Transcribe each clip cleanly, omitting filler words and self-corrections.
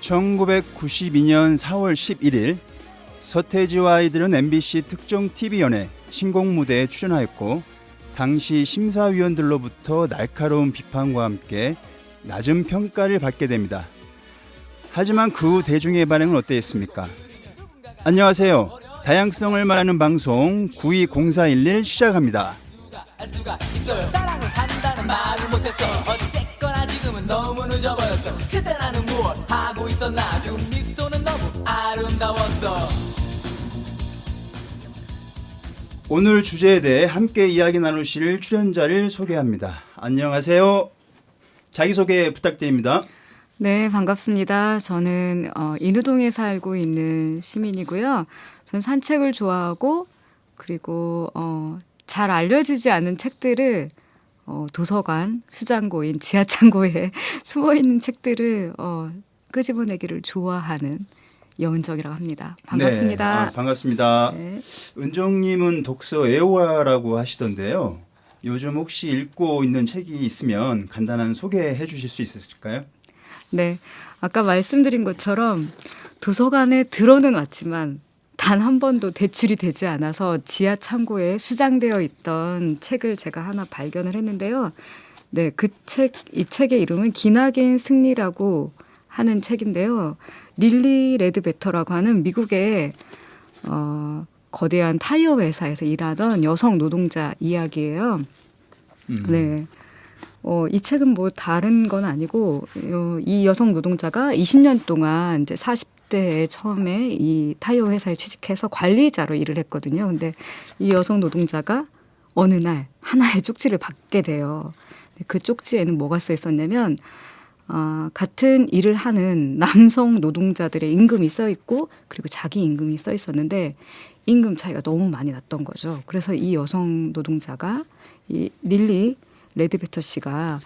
1992년 4월 11일 서태지와 아이들은 MBC 특정 TV연예 신곡무대에 출연하였고 당시 심사위원들로부터 날카로운 비판과 함께 낮은 평가를 받게 됩니다. 하지만 그 후 대중의 반응은 어땠습니까? 안녕하세요. 다양성을 말하는 방송 920411 시작합니다. 사랑을 한다는 말을 못했어. 어쨌거나 지금은 너무 늦어버렸어. 그때 나는 무엇 하고 있었나. 그 미소는 너무 아름다웠어. 오늘 주제에 대해 함께 이야기 나누실 출연자를 소개합니다. 안녕하세요. 자기소개 부탁드립니다. 네, 반갑습니다. 저는 인후동에 살고 있는 시민이고요. 저는 산책을 좋아하고 그리고 잘 알려지지 않은 책들을 도서관, 수장고인, 지하창고에 숨어있는 책들을 끄집어내기를 좋아하는 여은정이라고 합니다. 반갑습니다. 네, 반갑습니다. 네. 은정님은 독서 애호가라고 하시던데요. 요즘 혹시 읽고 있는 책이 있으면 간단한 소개해 주실 수 있으실까요? 네, 아까 말씀드린 것처럼 도서관에 들어는 왔지만 단 한 번도 대출이 되지 않아서 지하 창고에 수장되어 있던 책을 제가 하나 발견을 했는데요. 네, 이 책의 이름은 기나긴 승리라고 하는 책인데요. 릴리 레드베터라고 하는 미국의 거대한 타이어 회사에서 일하던 여성 노동자 이야기예요. 네. 이 책은 뭐 다른 건 아니고 이 여성 노동자가 20년 동안 이제 40대에 처음에 이 타이어 회사에 취직해서 관리자로 일을 했거든요. 근데 이 여성 노동자가 어느 날 하나의 쪽지를 받게 돼요. 그 쪽지에는 뭐가 써 있었냐면 같은 일을 하는 남성 노동자들의 임금이 써 있고 그리고 자기 임금이 써 있었는데 임금 차이가 너무 많이 났던 거죠. 그래서 이 여성 노동자가 이 릴리 레드베터 씨가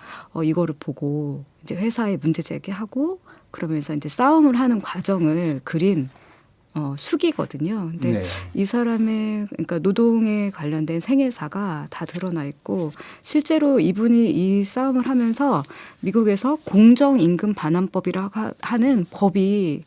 이거를 보고 이제 회사에 문제 제기하고 그러면서 이제 싸움을 하는 과정을 그린 수기거든요. 근데 네. 이 사람의 그러니까 노동에 관련된 생애사가 다 드러나 있고 실제로 이분이 이 싸움을 하면서 미국에서 공정임금 반환법이라고 하는 법이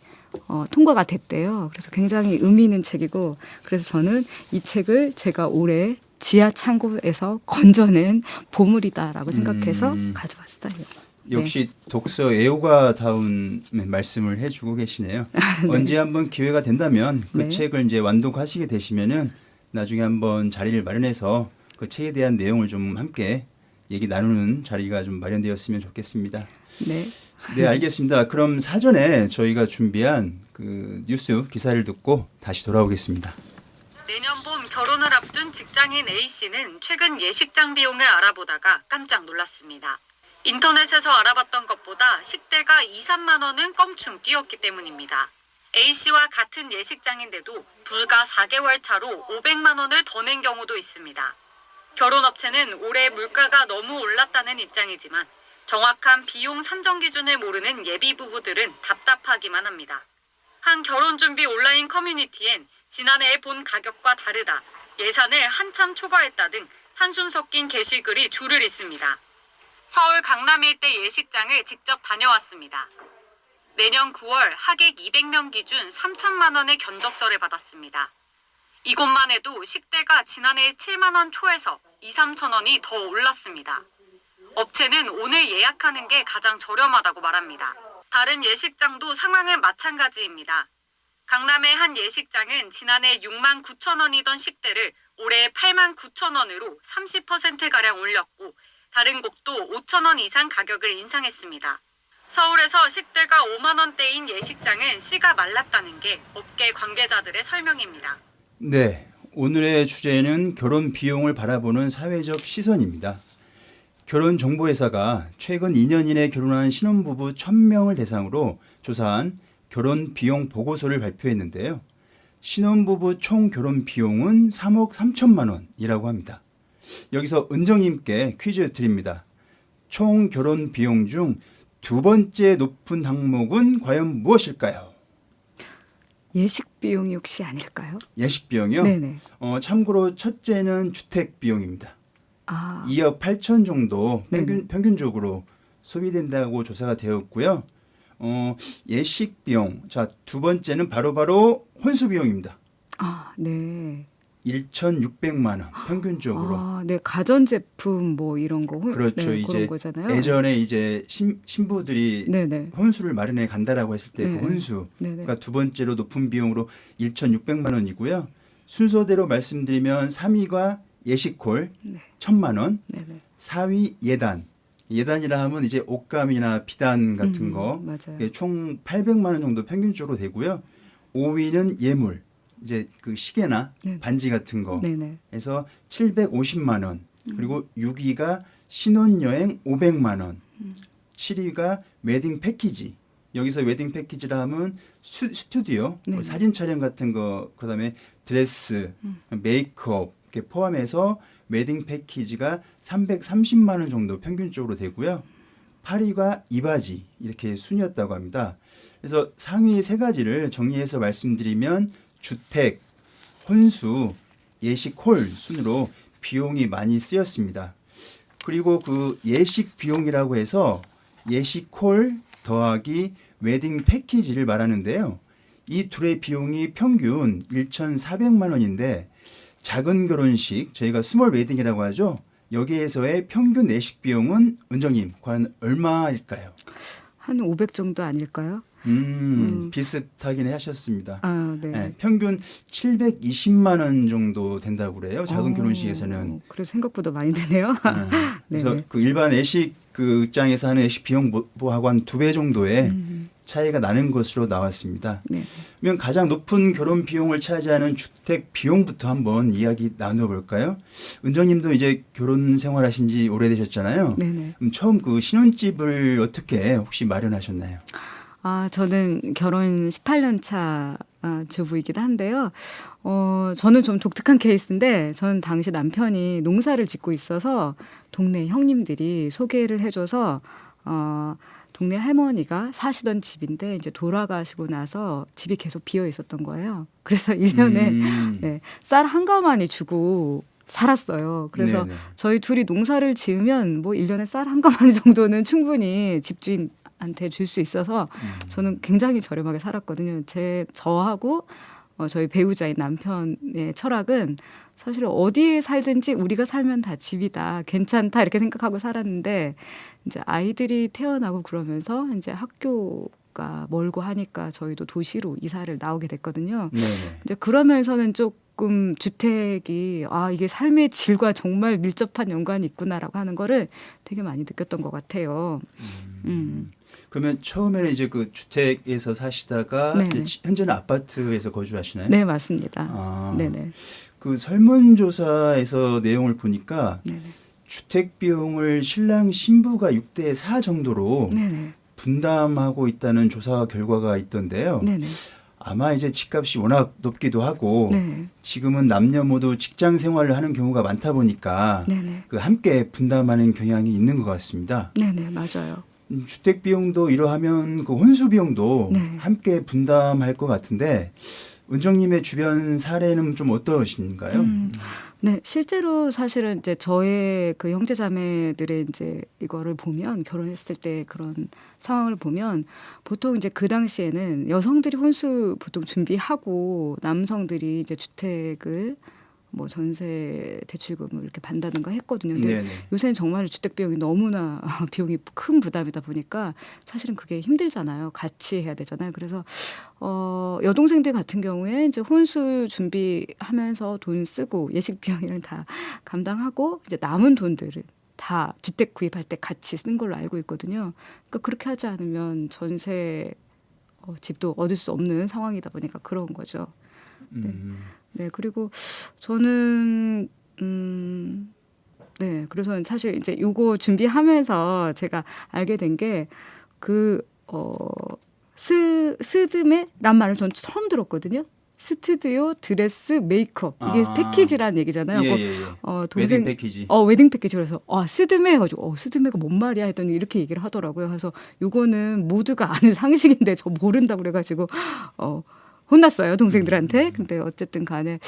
통과가 됐대요. 그래서 굉장히 의미 있는 책이고 그래서 저는 이 책을 제가 올해 지하 창고에서 건져낸 보물이다라고 생각해서 가져왔어요. 역시 독서 애호가다운 말씀을 해주고 계시네요. 네. 언제 한번 기회가 된다면 그 네. 책을 이제 완독하시게 되시면은 나중에 한번 자리를 마련해서 그 책에 대한 내용을 좀 함께 얘기 나누는 자리가 좀 마련되었으면 좋겠습니다. 네. 네, 알겠습니다. 그럼 사전에 저희가 준비한 그 뉴스 기사를 듣고 다시 돌아오겠습니다. 내년 봄 결혼을 앞둔 직장인 A씨는 최근 예식장 비용을 알아보다가 깜짝 놀랐습니다. 인터넷에서 알아봤던 것보다 식대가 2, 3만 원은 껑충 뛰었기 때문입니다. A씨와 같은 예식장인데도 불과 4개월 차로 500만 원을 더 낸 경우도 있습니다. 결혼업체는 올해 물가가 너무 올랐다는 입장이지만 정확한 비용 산정 기준을 모르는 예비 부부들은 답답하기만 합니다. 한 결혼준비 온라인 커뮤니티엔 지난해에 본 가격과 다르다, 예산을 한참 초과했다 등 한숨 섞인 게시글이 줄을 잇습니다. 서울 강남 일대 예식장을 직접 다녀왔습니다. 내년 9월 하객 200명 기준 3천만 원의 견적서를 받았습니다. 이곳만 해도 식대가 지난해 7만 원 초에서 2, 3천 원이 더 올랐습니다. 업체는 오늘 예약하는 게 가장 저렴하다고 말합니다. 다른 예식장도 상황은 마찬가지입니다. 강남의 한 예식장은 지난해 6만 9천 원이던 식대를 올해 8만 9천 원으로 30%가량 올렸고 다른 곳도 5천 원 이상 가격을 인상했습니다. 서울에서 식대가 5만 원대인 예식장은 씨가 말랐다는 게 업계 관계자들의 설명입니다. 네, 오늘의 주제는 결혼 비용을 바라보는 사회적 시선입니다. 결혼정보회사가 최근 2년 이내 결혼한 신혼부부 1,000명을 대상으로 조사한 결혼 비용 보고서를 발표했는데요. 신혼부부 총 결혼 비용은 3억 3천만 원이라고 합니다. 여기서 은정님께 퀴즈 드립니다. 총 결혼 비용 중 두 번째 높은 항목은 과연 무엇일까요? 예식 비용이 혹시 아닐까요? 예식 비용이요? 네네. 참고로 첫째는 주택 비용입니다. 아, 2억 8천 정도 네네. 평균적으로 소비된다고 조사가 되었고요. 예식 비용. 자, 두 번째는 바로 혼수 비용입니다. 아, 네. 1,600만 원 평균적으로. 아, 네. 가전제품 뭐 이런 거. 그렇죠. 네, 이제 그런 거잖아요. 예전에 이제 신부들이 네네. 혼수를 마련해 간다라고 했을 때 네. 그 혼수. 네네. 그러니까 두 번째로 높은 비용으로 1,600만 원이고요. 순서대로 말씀드리면 3위가 예식콜 네. 1,000만 원, 네네. 4위 예단. 예단이라 하면 이제 옷감이나 비단 같은 거. 맞아요. 그게 총 800만 원 정도 평균적으로 되고요. 5위는 예물. 이제 그 시계나 네. 반지 같은 거. 네네. 해서 750만 원. 그리고 6위가 신혼여행 500만 원. 7위가 웨딩 패키지. 여기서 웨딩 패키지라 하면 스튜디오, 네. 사진 촬영 같은 거, 그다음에 드레스, 메이크업 이렇게 포함해서 웨딩 패키지가 330만 원 정도 평균적으로 되고요. 8위가 이바지 이렇게 순이었다고 합니다. 그래서 상위 세 가지를 정리해서 말씀드리면 주택, 혼수, 예식홀 순으로 비용이 많이 쓰였습니다. 그리고 그 예식 비용이라고 해서 예식홀 더하기 웨딩 패키지를 말하는데요. 이 둘의 비용이 평균 1,400만 원인데 작은 결혼식, 저희가 스몰 웨딩이라고 하죠. 여기에서의 평균 예식 비용은 은정님 과연 얼마일까요? 한 500 정도 아닐까요? 비슷하긴 하셨습니다. 아, 네. 네, 평균 720만 원 정도 된다고 그래요. 작은 결혼식에서는. 그래서 생각보다 많이 드네요. 그래서 네네. 그 일반 예식 그 입장에서 하는 예식 비용하고 한 2배 정도의 차이가 나는 것으로 나왔습니다. 네. 그러면 가장 높은 결혼 비용을 차지하는 주택 비용부터 한번 이야기 나눠볼까요? 은정님도 이제 결혼 생활하신 지 오래되셨잖아요. 네네. 그럼 처음 그 신혼집을 어떻게 혹시 마련하셨나요? 아, 저는 결혼 18년 차 주부이기도 한데요. 저는 좀 독특한 케이스인데, 저는 당시 남편이 농사를 짓고 있어서 동네 형님들이 소개를 해줘서, 동네 할머니가 사시던 집인데, 이제 돌아가시고 나서 집이 계속 비어 있었던 거예요. 그래서 1년에 네, 쌀 한 가마니 주고 살았어요. 그래서 네네. 저희 둘이 농사를 지으면 뭐 1년에 쌀 한 가마니 정도는 충분히 집주인 한테 줄 수 있어서 저는 굉장히 저렴하게 살았거든요. 저하고 저희 배우자인 남편의 철학은 사실 어디에 살든지 우리가 살면 다 집이다, 괜찮다 이렇게 생각하고 살았는데 이제 아이들이 태어나고 그러면서 이제 학교가 멀고 하니까 저희도 도시로 이사를 나오게 됐거든요. 네네. 이제 그러면서는 조금 주택이 이게 삶의 질과 정말 밀접한 연관이 있구나라고 하는 거를 되게 많이 느꼈던 것 같아요. 그러면 처음에는 이제 그 주택에서 사시다가 네네. 이제 현재는 아파트에서 거주하시나요? 네, 맞습니다. 아, 네네. 그 설문조사에서 내용을 보니까 네네. 주택 비용을 신랑 신부가 6대 4 정도로 네네. 분담하고 있다는 조사 결과가 있던데요. 네네. 아마 이제 집값이 워낙 높기도 하고 네. 지금은 남녀 모두 직장 생활을 하는 경우가 많다 보니까 네네. 그 함께 분담하는 경향이 있는 것 같습니다. 네네. 맞아요. 주택 비용도 이러하면 그 혼수 비용도 네. 함께 분담할 것 같은데 은정님의 주변 사례는 좀 어떠신가요? 네, 실제로 사실은 이제 저의 그 형제 자매들의 이제 이거를 보면 결혼했을 때 그런 상황을 보면 보통 이제 그 당시에는 여성들이 혼수 보통 준비하고 남성들이 이제 주택을 뭐 전세 대출금을 이렇게 받는다든가 했거든요. 근데 네네. 요새는 정말 주택 비용이 너무나 비용이 큰 부담이다 보니까 사실은 그게 힘들잖아요. 같이 해야 되잖아요. 그래서 여동생들 같은 경우에 이제 혼수 준비하면서 돈 쓰고 예식 비용이랑 다 감당하고 이제 남은 돈들을 다 주택 구입할 때 같이 쓴 걸로 알고 있거든요. 그러니까 그렇게 하지 않으면 전세 집도 얻을 수 없는 상황이다 보니까 그런 거죠. 네, 그리고 저는 네, 그래서 사실 이제 요거 준비하면서 제가 알게 된 게 스드메란 말을 전 처음 들었거든요. 스튜디오, 드레스, 메이크업 이게 패키지란 얘기잖아요. 예. 동생 웨딩 패키지. 웨딩 패키지 그래서 스드메 해가지고 스드메가 뭔 말이야 했더니 이렇게 얘기를 하더라고요. 그래서 요거는 모두가 아는 상식인데 저 모른다 그래가지고 혼났어요 동생들한테. 근데 어쨌든 간에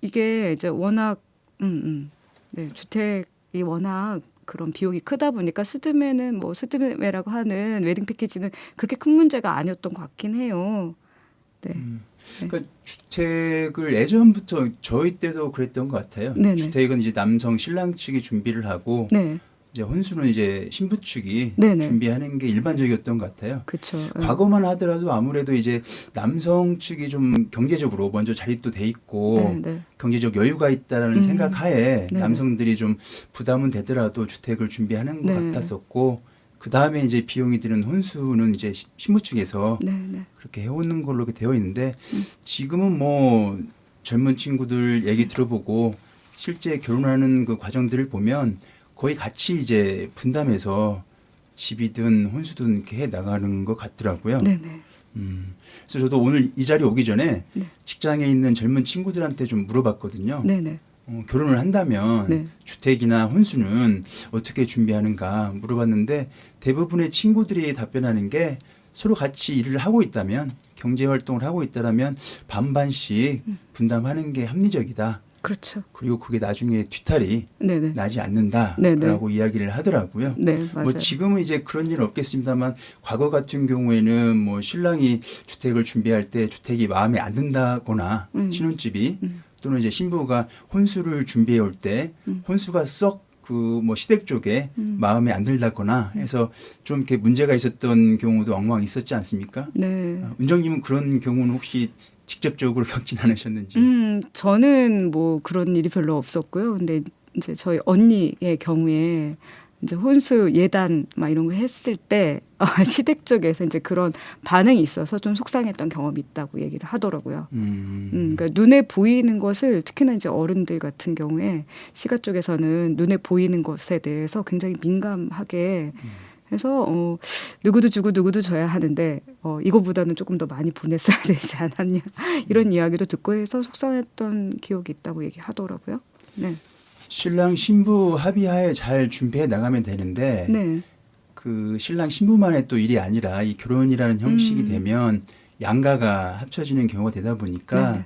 이게 이제 워낙 네, 주택이 워낙 그런 비용이 크다 보니까 스드메는 뭐 스드메라고 하는 웨딩 패키지는 그렇게 큰 문제가 아니었던 것 같긴 해요. 네. 그러니까 주택을 예전부터 저희 때도 그랬던 것 같아요. 네네. 주택은 이제 남성 신랑 측이 준비를 하고 네. 이제 혼수는 이제 신부 측이 네네. 준비하는 게 일반적이었던 것 같아요. 그렇죠. 과거만 하더라도 아무래도 이제 남성 측이 좀 경제적으로 먼저 자립도 돼 있고 네, 네. 경제적 여유가 있다라는 생각 하에 네네. 남성들이 좀 부담은 되더라도 주택을 준비하는 것 네. 같았었고 그 다음에 이제 비용이 드는 혼수는 이제 신부 측에서 네, 네. 그렇게 해오는 걸로 이렇게 되어 있는데 지금은 뭐 젊은 친구들 얘기 들어보고 실제 결혼하는 그 과정들을 보면 거의 같이 이제 분담해서 집이든 혼수든 이렇게 해 나가는 것 같더라고요. 네, 네. 그래서 저도 오늘 이 자리에 오기 전에 네. 직장에 있는 젊은 친구들한테 좀 물어봤거든요. 네, 네. 결혼을 한다면 네. 주택이나 혼수는 어떻게 준비하는가 물어봤는데 대부분의 친구들이 답변하는 게 서로 같이 일을 하고 있다면 경제 활동을 하고 있다면 반반씩 분담하는 게 합리적이다. 그렇죠. 그리고 그게 나중에 뒤탈이 네, 네. 나지 않는다라고 네네. 이야기를 하더라고요. 네, 맞아요. 뭐 지금은 이제 그런 일은 없겠습니다만 과거 같은 경우에는 뭐 신랑이 주택을 준비할 때 주택이 마음에 안 든다거나 신혼집이 또는 이제 신부가 혼수를 준비해 올 때 혼수가 썩 그 뭐 시댁 쪽에 마음에 안 들다거나 해서 좀 이렇게 문제가 있었던 경우도 왕왕 있었지 않습니까? 네. 은정님은 그런 경우는 혹시 직접적으로 겪진 않으셨는지? 저는 뭐 그런 일이 별로 없었고요. 근데 이제 저희 언니의 경우에 이제 혼수 예단 막 이런 거 했을 때 시댁 쪽에서 이제 그런 반응이 있어서 좀 속상했던 경험이 있다고 얘기를 하더라고요. 그러니까 눈에 보이는 것을 특히나 이제 어른들 같은 경우에 시가 쪽에서는 눈에 보이는 것에 대해서 굉장히 민감하게 해서 누구도 주고 누구도 줘야 하는데 이거보다는 조금 더 많이 보냈어야 되지 않았냐 이런 이야기도 듣고 해서 속상했던 기억이 있다고 얘기하더라고요. 네. 신랑 신부 합의하에 잘 준비해 나가면 되는데 네. 그 신랑 신부만의 또 일이 아니라 이 결혼이라는 형식이 되면 양가가 합쳐지는 경우가 되다 보니까 네네.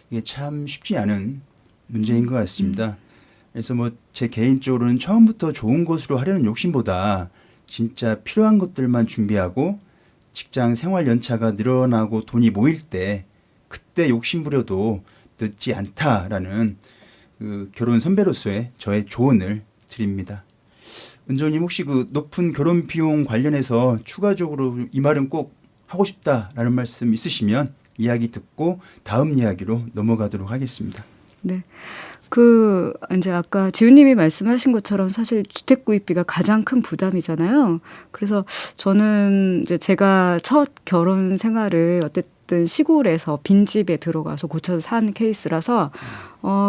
이게 참 쉽지 않은 문제인 것 같습니다. 그래서 뭐 제 개인적으로는 처음부터 좋은 것으로 하려는 욕심보다 진짜 필요한 것들만 준비하고 직장 생활 연차가 늘어나고 돈이 모일 때 그때 욕심 부려도 늦지 않다라는 그 결혼 선배로서의 저의 조언을 드립니다. 은정님 혹시 그 높은 결혼 비용 관련해서 추가적으로 이 말은 꼭 하고 싶다라는 말씀 있으시면 이야기 듣고 다음 이야기로 넘어가도록 하겠습니다. 네. 그 이제 아까 지훈님이 말씀하신 것처럼 사실 주택 구입비가 가장 큰 부담이잖아요. 그래서 저는 이제 제가 첫 결혼 생활을 어쨌든 시골에서 빈집에 들어가서 고쳐서 산 케이스라서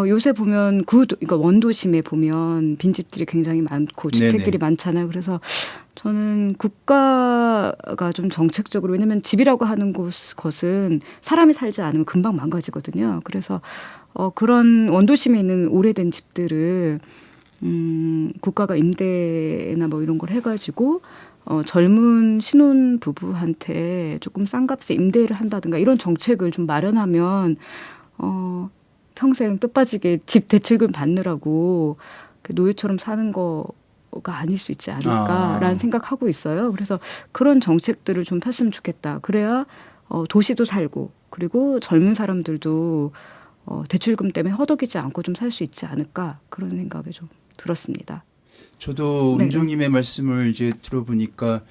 요새 보면 그러니까 원도심에 보면 빈집들이 굉장히 많고 주택들이 네네. 많잖아요. 그래서 저는 국가가 좀 정책적으로 왜냐하면 집이라고 하는 것은 사람이 살지 않으면 금방 망가지거든요. 그래서 그런 원도심에 있는 오래된 집들을 국가가 임대나 뭐 이런 걸 해가지고 젊은 신혼 부부한테 조금 싼 값에 임대를 한다든가 이런 정책을 좀 마련하면 평생 뼈 빠지게 집 대출금 받느라고 노예처럼 사는 거가 아닐 수 있지 않을까라는 생각하고 있어요. 그래서 그런 정책들을 좀 폈으면 좋겠다. 그래야 도시도 살고 그리고 젊은 사람들도 대출금 때문에 허덕이지 않고 좀 살 수 있지 않을까 그런 생각이 좀 들었습니다. 저도 네네. 은정님의 말씀을 이제 들어보니까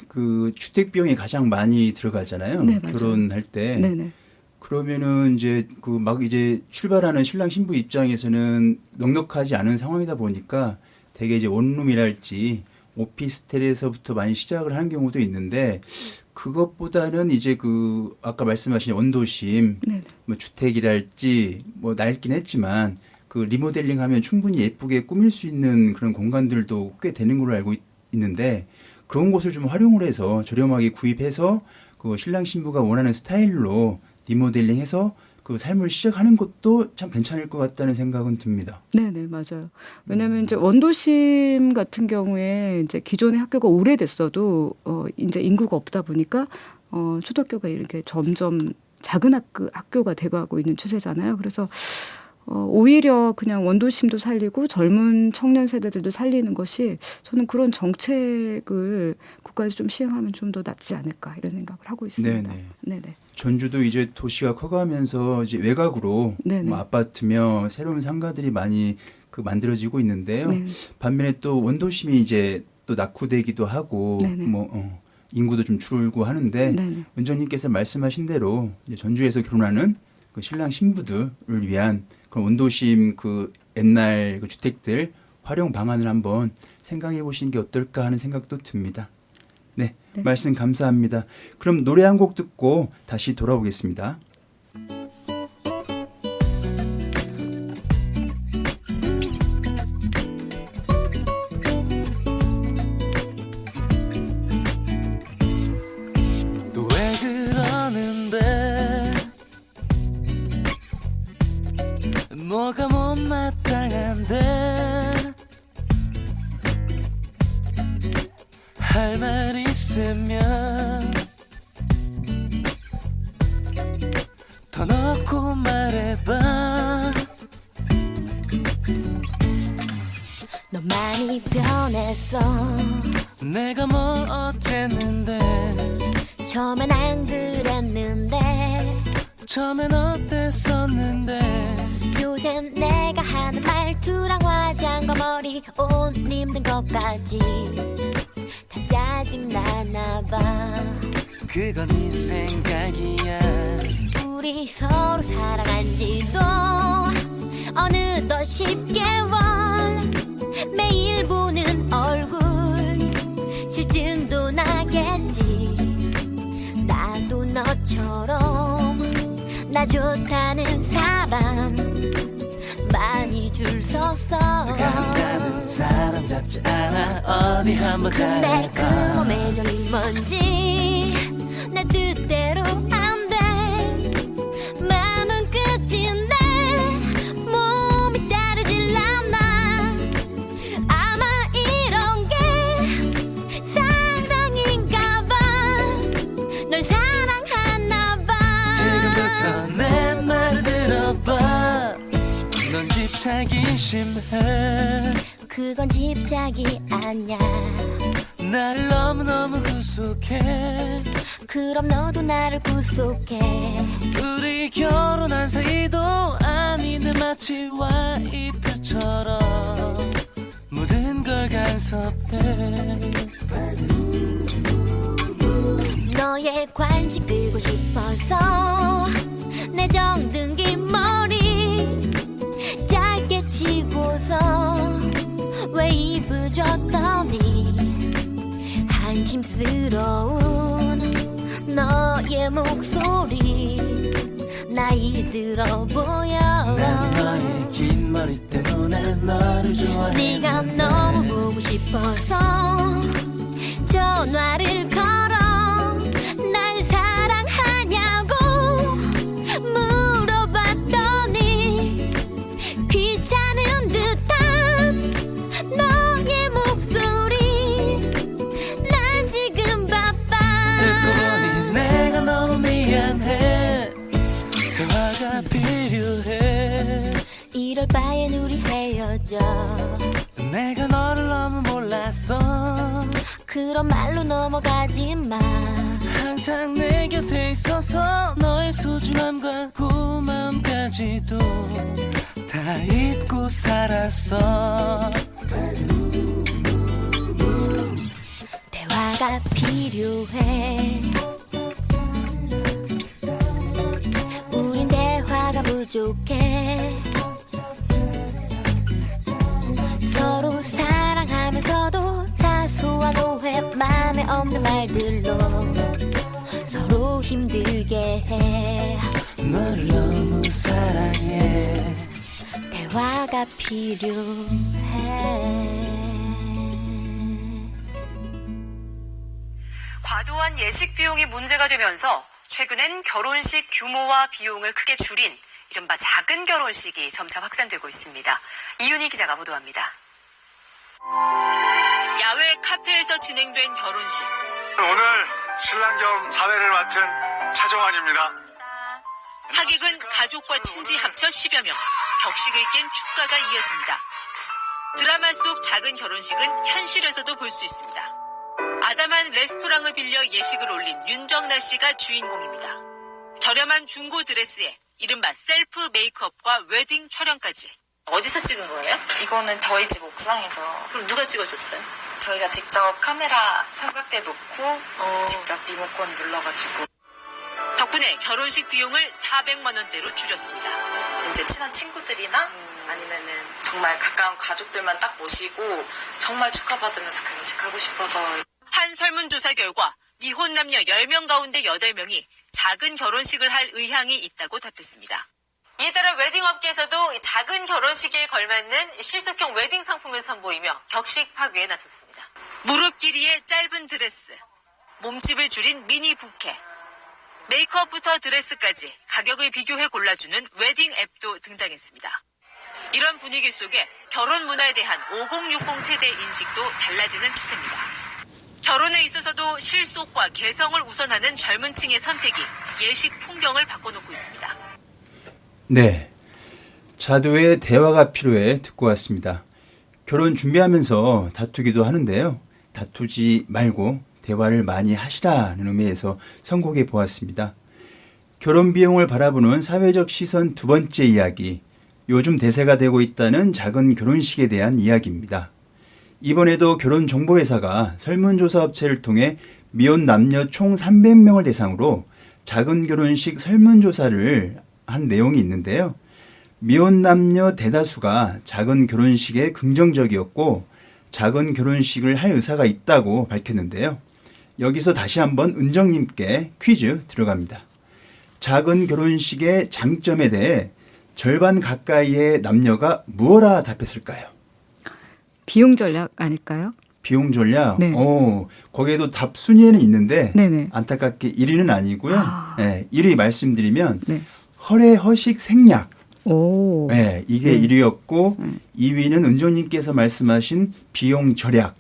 그 주택 비용이 가장 많이 들어가잖아요. 네, 맞아요. 결혼할 때. 네네. 그러면은 이제 그 막 이제 출발하는 신랑 신부 입장에서는 넉넉하지 않은 상황이다 보니까 되게 이제 원룸이랄지 오피스텔에서부터 많이 시작을 하는 경우도 있는데 그것보다는 이제 그 아까 말씀하신 원도심 네네. 뭐 주택이랄지 뭐 낡긴 했지만 그 리모델링하면 충분히 예쁘게 꾸밀 수 있는 그런 공간들도 꽤 되는 걸로 알고 있는데 그런 곳을 좀 활용을 해서 저렴하게 구입해서 그 신랑 신부가 원하는 스타일로 리모델링해서 그 삶을 시작하는 것도 참 괜찮을 것 같다는 생각은 듭니다. 네네, 맞아요. 왜냐하면 이제 원도심 같은 경우에 이제 기존의 학교가 오래됐어도 이제 인구가 없다 보니까 초등학교가 이렇게 점점 작은 학교가 되고 있는 추세잖아요. 그래서 오히려 그냥 원도심도 살리고 젊은 청년 세대들도 살리는 것이 저는 그런 정책을 국가에서 좀 시행하면 좀 더 낫지 않을까 이런 생각을 하고 있습니다. 네네. 네네. 전주도 이제 도시가 커가면서 이제 외곽으로 네네. 뭐 아파트며 새로운 상가들이 많이 만들어지고 있는데요. 네. 반면에 또 원도심이 이제 또 낙후되기도 하고 네네. 인구도 좀 줄고 하는데 네네. 원장님께서 말씀하신 대로 이제 전주에서 결혼하는 그 신랑 신부들을 위한 그런 원도심 그 옛날 그 주택들 활용 방안을 한번 생각해 보시는 게 어떨까 하는 생각도 듭니다. 네, 네. 말씀 감사합니다. 그럼 노래 한 곡 듣고 다시 돌아오겠습니다. 또 왜 그러는데 뭐가 못마땅한데 할 말 있으면 더 넣고 말해봐 너 많이 변했어 내가 뭘 어쨌는데 처음엔 안 그랬는데 처음엔 어땠었는데 요샌 내가 하는 말투랑 화장과 머리 옷 입는 것까지 다 짜증나나봐 그건 네 생각이야 우리 서로 사랑한 지도 어느덧 10개월 매일 보는 얼굴 실증도 나겠지 나도 너처럼 나 좋다는 사람 많이 줄 섰어 간다는 사람 잡지 않아 어디 한번 근데 잘해봐 그놈의 정이 뭔지 내 뜻대로 안돼 마음은 끝인데 몸이 따르질 않아 아마 이런 게 사랑인가봐 널 사랑하나봐 지금부터 내 말을 들어봐 넌 집착이 심해 그건 집착이 아냐 나를 너무너무 구속해 그럼 너도 나를 구속해 우리 결혼한 사이도 아닌데 마치 와이프처럼 모든 걸 간섭해 너의 관심 끌고 싶어서 내 정든기 머리 짧게 치고서 웨이브 줬더니 한심스러운 너의 목소리 나이 들어 보여 난 너의 긴 머리 때문에 너를 좋아해 네가 너무 보고 싶어서 전화를 걸어 날 사랑하냐고 물어봤더니 귀찮은 듯한 너의 목소리 난 지금 바빠 듣고 보니 내가 너무 미안해 대화가 필요해 이럴 바엔 우리 헤어져 내가 너를 너무 몰랐어 그런 말로 넘어가지 마 항상 내 곁에 있어서 너의 소중함과 고마움까지도 다 잊고 살았어 대화가 필요해 우린 대화가 부족해 서로 사랑하면서도 사소한 오해 맘에 없는 말들로 서로 힘들게 해 너를 너무 사랑해 대화가 필요해 과도한 예식 비용이 문제가 되면서 최근엔 결혼식 규모와 비용을 크게 줄인 이른바 작은 결혼식이 점차 확산되고 있습니다. 이윤희 기자가 보도합니다. 야외 카페에서 진행된 결혼식. 오늘 신랑 겸 사회를 맡은 차정환입니다. 하객은 가족과 친지 합쳐 10여 명. 격식을 깬 축가가 이어집니다. 드라마 속 작은 결혼식은 현실에서도 볼 수 있습니다. 아담한 레스토랑을 빌려 예식을 올린 윤정나 씨가 주인공입니다. 저렴한 중고 드레스에 이른바 셀프 메이크업과 웨딩 촬영까지. 어디서 찍은 거예요? 이거는 저희 집 옥상에서 그럼 누가 찍어줬어요? 저희가 직접 카메라 삼각대 놓고 직접 리모컨 눌러가지고 덕분에 결혼식 비용을 400만 원대로 줄였습니다. 이제 친한 친구들이나 아니면은 정말 가까운 가족들만 딱 모시고 정말 축하받으면서 결혼식 하고 싶어서. 한 설문조사 결과 미혼 남녀 10명 가운데 8명이 작은 결혼식을 할 의향이 있다고 답했습니다. 이에 따라 웨딩업계에서도 작은 결혼식에 걸맞는 실속형 웨딩 상품을 선보이며 격식 파괴에 나섰습니다. 무릎 길이의 짧은 드레스, 몸집을 줄인 미니 부케, 메이크업부터 드레스까지 가격을 비교해 골라주는 웨딩 앱도 등장했습니다. 이런 분위기 속에 결혼 문화에 대한 5060 세대 인식도 달라지는 추세입니다. 결혼에 있어서도 실속과 개성을 우선하는 젊은 층의 선택이 예식 풍경을 바꿔놓고 있습니다. 네. 자두의 대화가 필요해 듣고 왔습니다. 결혼 준비하면서 다투기도 하는데요. 다투지 말고 대화를 많이 하시라는 의미에서 선곡해 보았습니다. 결혼 비용을 바라보는 사회적 시선 두 번째 이야기. 요즘 대세가 되고 있다는 작은 결혼식에 대한 이야기입니다. 이번에도 결혼정보회사가 설문조사 업체를 통해 미혼 남녀 총 300명을 대상으로 작은 결혼식 설문조사를 한 내용이 있는데요. 미혼 남녀 대다수가 작은 결혼식에 긍정적이었고 작은 결혼식을 할 의사가 있다고 밝혔는데요. 여기서 다시 한번 은정님께 퀴즈 들어갑니다. 작은 결혼식의 장점에 대해 절반 가까이의 남녀가 무엇라 답했을까요? 비용 전략 아닐까요? 비용 전략? 네. 거기에도 답 순위에는 있는데 네네. 안타깝게 1위는 아니고요. 아. 네, 1위 말씀드리면 네. 허례허식 생략. 오. 네, 이게 네. 1위였고 2위는 은정님께서 말씀하신 비용 절약.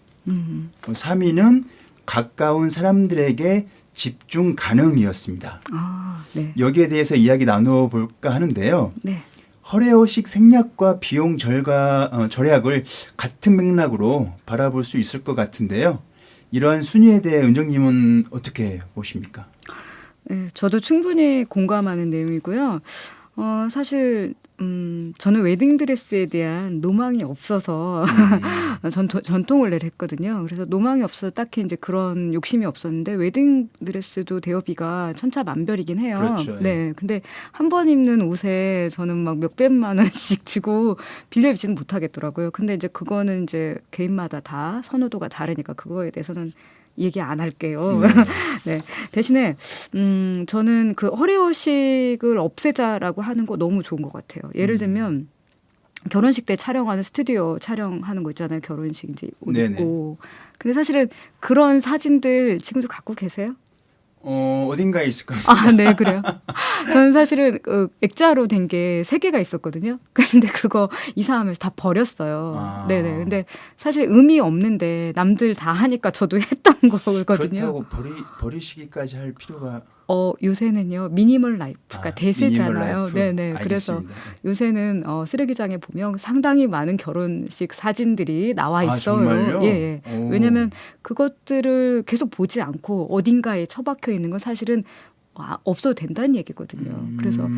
3위는 가까운 사람들에게 집중 가능이었습니다. 아, 네. 여기에 대해서 이야기 나눠볼까 하는데요. 네. 허례허식 생략과 비용 절약을 같은 맥락으로 바라볼 수 있을 것 같은데요. 이러한 순위에 대해 은정님은 어떻게 보십니까? 네, 저도 충분히 공감하는 내용이고요. 사실 저는 웨딩드레스에 대한 노망이 없어서 전통을 늘 했거든요. 그래서 노망이 없어서 딱히 이제 그런 욕심이 없었는데 웨딩드레스도 대여비가 천차만별이긴 해요. 그렇죠. 네, 근데 한 번 입는 옷에 저는 막 몇백만 원씩 주고 빌려 입지는 못하겠더라고요. 근데 이제 그거는 이제 개인마다 다 선호도가 다르니까 그거에 대해서는 얘기 안 할게요. 네. 대신에 저는 그 허례허식을 없애자라고 하는 거 너무 좋은 것 같아요. 예를 들면 결혼식 때 촬영하는 스튜디오 촬영하는 거 있잖아요. 결혼식 이제 옷 입고. 근데 사실은 그런 사진들 지금도 갖고 계세요? 어딘가에 있을 겁니다. 아, 네, 그래요. 저는 사실은 액자로 된 게 3개가 있었거든요. 근데 그거 이사하면서 다 버렸어요. 아. 네네. 근데 사실 의미 없는데 남들 다 하니까 저도 했던 거거든요. 그렇다고 버리시기까지 할 필요가 요새는요 미니멀 라이프가 대세잖아요. 미니멀 라이프. 네네. 알겠습니다. 그래서 요새는 쓰레기장에 보면 상당히 많은 결혼식 사진들이 나와 있어요. 정말요? 예. 왜냐하면 그것들을 계속 보지 않고 어딘가에 처박혀 있는 건 사실은 없어도 된다는 얘기거든요. 그래서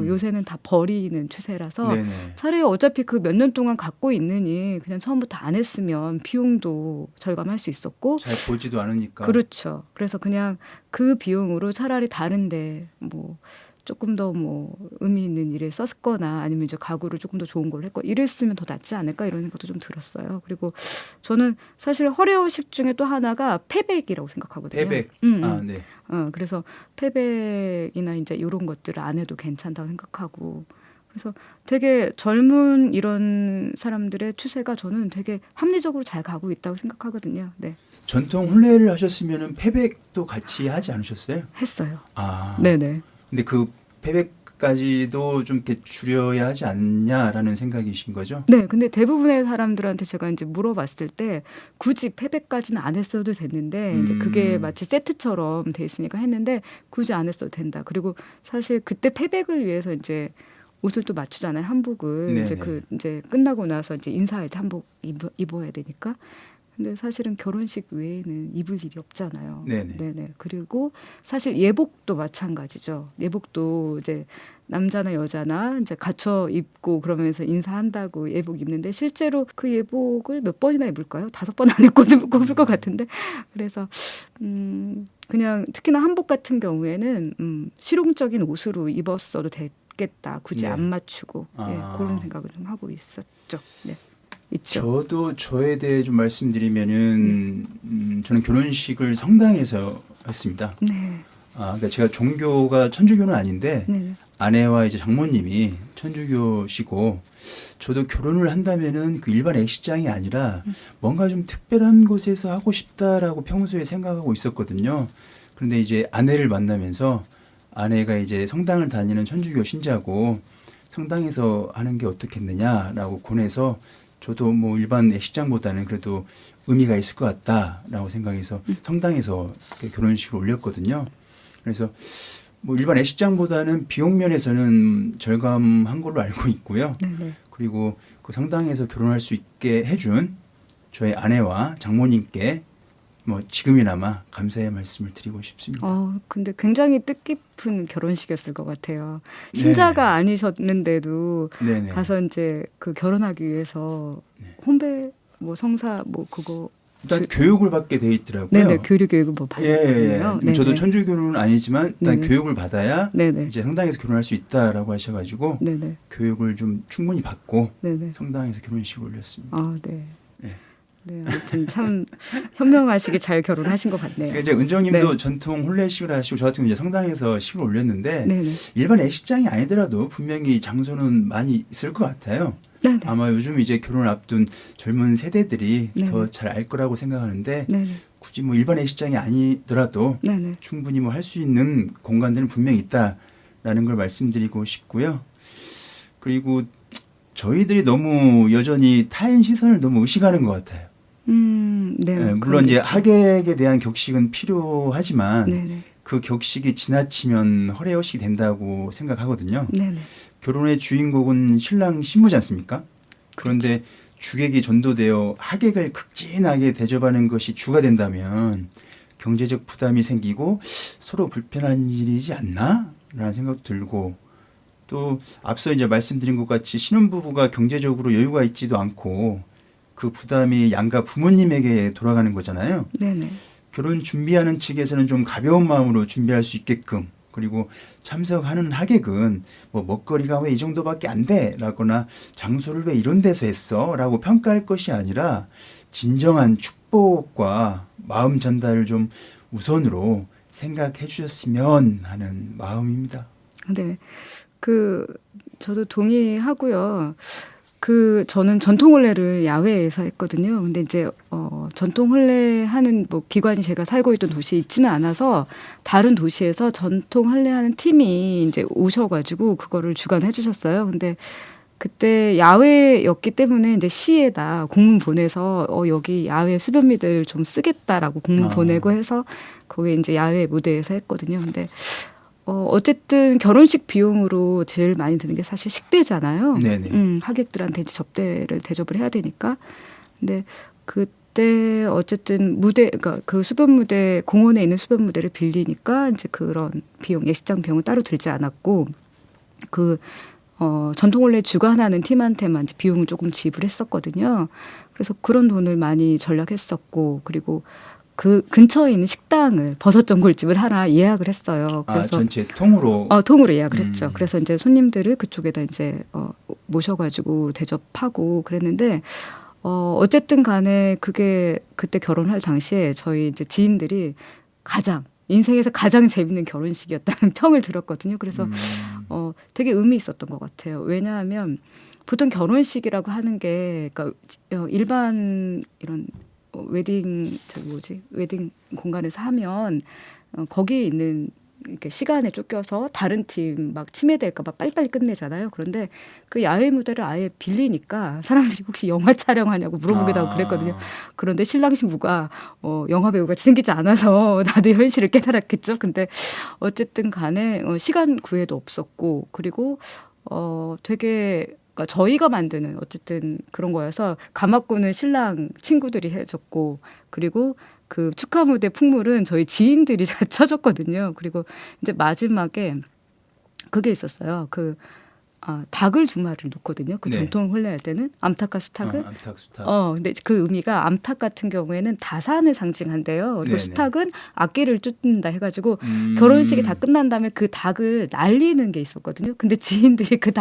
요새는 다 버리는 추세라서 네네. 차라리 어차피 그 몇 년 동안 갖고 있느니 그냥 처음부터 안 했으면 비용도 절감할 수 있었고 잘 보지도 않으니까. 그렇죠. 그래서 그냥 그 비용으로 차라리 다른데 뭐 조금 더 뭐 의미 있는 일에 썼거나 아니면 이제 가구를 조금 더 좋은 걸로 했고 이랬으면 더 낫지 않을까 이런 생각도 좀 들었어요. 그리고 저는 사실 허례허식 중에 또 하나가 패백이라고 생각하거든요. 패백. 아, 네. 그래서 패백이나 이제 이런 것들을 안 해도 괜찮다고 생각하고 그래서 되게 젊은 이런 사람들의 추세가 저는 되게 합리적으로 잘 가고 있다고 생각하거든요. 네. 전통 혼례를 하셨으면은 패백도 같이 하지 않으셨어요? 했어요. 아. 네네. 근데 그 패백까지도 좀 이렇게 줄여야 하지 않냐라는 생각이신 거죠? 네, 근데 대부분의 사람들한테 제가 이제 물어봤을 때 굳이 패백까지는 안 했어도 됐는데 이제 그게 마치 세트처럼 돼 있으니까 했는데 굳이 안 했어도 된다. 그리고 사실 그때 패백을 위해서 이제 옷을 또 맞추잖아요. 한복을 네네. 이제 끝나고 나서 이제 인사할 때 한복 입어야 되니까. 근데 사실은 결혼식 외에는 입을 일이 없잖아요. 네네. 그리고 사실 예복도 마찬가지죠. 예복도 이제 남자나 여자나 이제 갖춰 입고 그러면서 인사한다고 예복 입는데 실제로 그 예복을 몇 번이나 입을까요? 5번 안 입고 입을 것 같은데. 그래서 그냥 특히나 한복 같은 경우에는 실용적인 옷으로 입었어도 됐겠다. 굳이 네. 안 맞추고 아. 그런 생각을 좀 하고 있었죠. 네. 있죠. 저도 저에 대해 좀 말씀드리면은 저는 결혼식을 성당에서 했습니다. 네. 그러니까 제가 종교가 천주교는 아닌데 네. 아내와 이제 장모님이 천주교시고 저도 결혼을 한다면은 그 일반 애식장이 아니라 뭔가 좀 특별한 곳에서 하고 싶다라고 평소에 생각하고 있었거든요. 그런데 이제 아내를 만나면서 아내가 이제 성당을 다니는 천주교 신자고 성당에서 하는 게 어떻겠느냐라고 권해서 저도 뭐 일반 애식장보다는 그래도 의미가 있을 것 같다라고 생각해서 성당에서 결혼식을 올렸거든요. 그래서 뭐 일반 애식장보다는 비용 면에서는 절감한 걸로 알고 있고요. 네네. 그리고 그 성당에서 결혼할 수 있게 해준 저희 아내와 장모님께 뭐 지금이나마 감사의 말씀을 드리고 싶습니다. 근데 굉장히 뜻깊은 결혼식이었을 것 같아요. 신자가 아니셨는데도 네네. 가서 이제 그 결혼하기 위해서 네. 혼배 뭐 성사 뭐 그거 일단 교육을 받게 돼 있더라고요. 네네 교류 교육을 뭐 받았거든요. 예. 저도 천주교는 아니지만 일단 네네. 교육을 받아야 네네. 이제 성당에서 결혼할 수 있다라고 하셔가지고 네네. 교육을 좀 충분히 받고 네네. 성당에서 결혼식을 올렸습니다. 네. 네. 네, 아무튼 참 현명하시게 잘 결혼하신 것 같네요. 그러니까 이제 은정님도 네. 전통 혼례식을 하시고 저 같은 경우 이제 성당에서 식을 올렸는데 네네. 일반 애식장이 아니더라도 분명히 장소는 많이 있을 것 같아요. 네네. 아마 요즘 이제 결혼을 앞둔 젊은 세대들이 네네. 더 잘 알 거라고 생각하는데 네네. 굳이 뭐 일반 애식장이 아니더라도 네네. 충분히 뭐 할 수 있는 공간들은 분명히 있다라는 걸 말씀드리고 싶고요. 그리고 저희들이 너무 여전히 타인 시선을 너무 의식하는 것 같아요. 네. 물론 그런 게 이제 있죠. 하객에 대한 격식은 필요하지만 네네. 그 격식이 지나치면 허례허식이 된다고 생각하거든요. 네네. 결혼의 주인공은 신랑 신부지 않습니까? 그런데 주객이 전도되어 하객을 극진하게 대접하는 것이 주가 된다면 경제적 부담이 생기고 서로 불편한 일이지 않나? 라는 생각도 들고 또 앞서 이제 말씀드린 것 같이 신혼부부가 경제적으로 여유가 있지도 않고 그 부담이 양가 부모님에게 돌아가는 거잖아요. 네네. 결혼 준비하는 측에서는 좀 가벼운 마음으로 준비할 수 있게끔 그리고 참석하는 하객은 뭐 먹거리가 왜 이 정도밖에 안 돼? 라거나 장소를 왜 이런 데서 했어? 라고 평가할 것이 아니라 진정한 축복과 마음 전달을 좀 우선으로 생각해 주셨으면 하는 마음입니다. 네. 저도 동의하고요. 저는 전통 혼례를 야외에서 했거든요. 근데 이제 전통 혼례 하는 뭐 기관이 제가 살고 있던 도시에 있지는 않아서 다른 도시에서 전통 혼례 하는 팀이 이제 오셔가지고 그거를 주관해 주셨어요. 근데 그때 야외였기 때문에 이제 시에다 공문 보내서 여기 야외 수변미들 좀 쓰겠다라고 공문 보내고 해서 거기 이제 야외 무대에서 했거든요. 근데 어쨌든 결혼식 비용으로 제일 많이 드는 게 사실 식대잖아요. 네네. 하객들한테 이제 대접을 해야 되니까. 근데 그때 어쨌든 그러니까 그 수변 무대, 공원에 있는 수변 무대를 빌리니까 이제 그런 비용, 예식장 비용은 따로 들지 않았고, 전통 혼례 주관하는 팀한테만 이제 비용을 조금 지불했었거든요. 그래서 그런 돈을 많이 절약했었고, 그리고 그 근처에 있는 식당을 버섯전골집을 하나 예약을 했어요. 그래서 전체 통으로 통으로 예약을 했죠. 그래서 이제 손님들을 그쪽에다 이제 모셔가지고 대접하고 그랬는데 어쨌든 간에 그게 그때 결혼할 당시에 저희 이제 지인들이 인생에서 가장 재밌는 결혼식이었다는 평을 들었거든요. 그래서 되게 의미 있었던 것 같아요. 왜냐하면 보통 결혼식이라고 하는 게 그러니까 일반 이런 웨딩 공간에서 하면 거기에 있는 이렇게 시간에 쫓겨서 다른 팀 막 침해될까봐 빨리빨리 끝내잖아요. 그런데 그 야외 무대를 아예 빌리니까 사람들이 혹시 영화 촬영하냐고 물어보기도 하고 그랬거든요. 그런데 신랑 신부가 영화 배우같이 생기지 않아서 나도 현실을 깨달았겠죠. 근데 어쨌든 간에 시간 구애도 없었고 그리고 되게 그러니까 저희가 만드는 어쨌든 그런 거여서 가마꾼은 신랑 친구들이 해줬고 그리고 그 축하 무대 풍물은 저희 지인들이 쳐줬거든요. 그리고 이제 마지막에 그게 있었어요. 닭을 두 마리를 놓거든요. 그 네. 전통 혼례할 때는 암탉과 수탉은 암탉, 수탉. 근데 그 의미가 암탉 같은 경우에는 다산을 상징한대요. 그리고 네네. 수탉은 악기를 쫓는다 해가지고 결혼식이 다 끝난 다음에 그 닭을 날리는 게 있었거든요. 근데 지인들이 그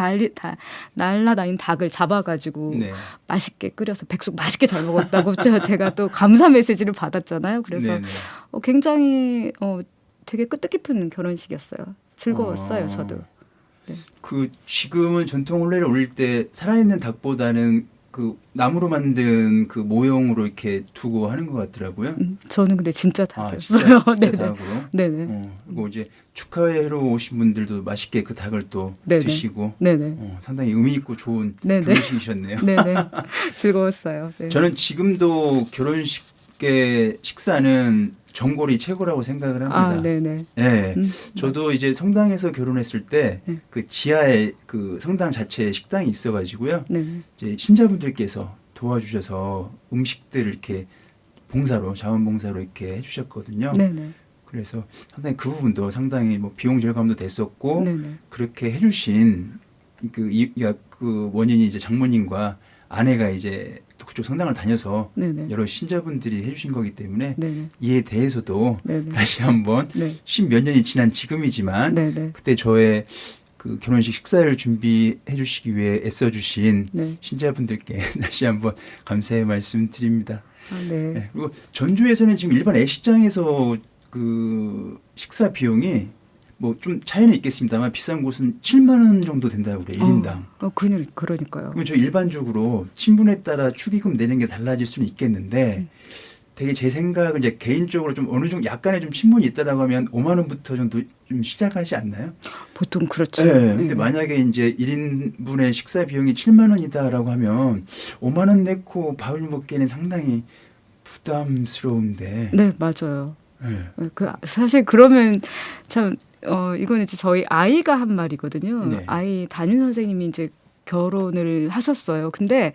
날라다닌 닭을 잡아가지고 네. 맛있게 끓여서 백숙 맛있게 잘 먹었다고 제가 또 감사 메시지를 받았잖아요. 그래서 네네. 굉장히 되게 뜻깊은 결혼식이었어요. 즐거웠어요, 저도. 그 지금은 전통 혼례를 올릴 때 살아있는 닭보다는 그 나무로 만든 그 모형으로 이렇게 두고 하는 것 같더라고요. 저는 근데 진짜 진짜 닭이었어요. 네네. 닭으로. 네네. 그리고 이제 축하회로 오신 분들도 맛있게 그 닭을 또 네네. 드시고 네네. 상당히 의미 있고 좋은 네네. 결혼식이셨네요. 네네. 즐거웠어요. 네. 저는 지금도 결혼식의 식사는 전골이 최고라고 생각을 합니다. 네네. 네. 저도 이제 성당에서 결혼했을 때 그 지하에 그 성당 자체에 식당이 있어가지고요. 네. 이제 신자분들께서 도와주셔서 음식들을 이렇게 봉사로 자원봉사로 이렇게 해주셨거든요. 네네. 그래서 상당히 그 부분도 상당히 뭐 비용 절감도 됐었고 네네. 그렇게 해주신 그 원인이 이제 장모님과 아내가 이제 또 그쪽 성당을 다녀서 네네. 여러 신자분들이 해주신 거기 때문에 네네. 이에 대해서도 네네. 다시 한번 네. 10몇 년이 지난 지금이지만 네네. 그때 저의 그 결혼식 식사를 준비해 주시기 위해 애써주신 네. 신자분들께 다시 한번 감사의 말씀 드립니다. 네. 네. 그리고 전주에서는 지금 일반 애식장에서 그 식사 비용이 뭐 좀 차이는 있겠습니다만 비싼 곳은 7만 원 정도 된다고 그래요. 1인당. 그러니까요. 그러면 저 일반적으로 친분에 따라 축의금 내는 게 달라질 수는 있겠는데 되게 제 생각은 이제 개인적으로 좀 어느 정도 약간의 좀 친분이 있다라고 하면 5만 원부터 정도 좀 시작하지 않나요? 보통 그렇죠. 네. 근데 만약에 이제 1인분의 식사 비용이 7만 원이다라고 하면 5만 원 내고 밥을 먹기에는 상당히 부담스러운데. 네, 맞아요. 네. 사실 그러면 참 이거는 이제 저희 아이가 한 말이거든요. 네. 아이 담임 선생님이 이제 결혼을 하셨어요. 근데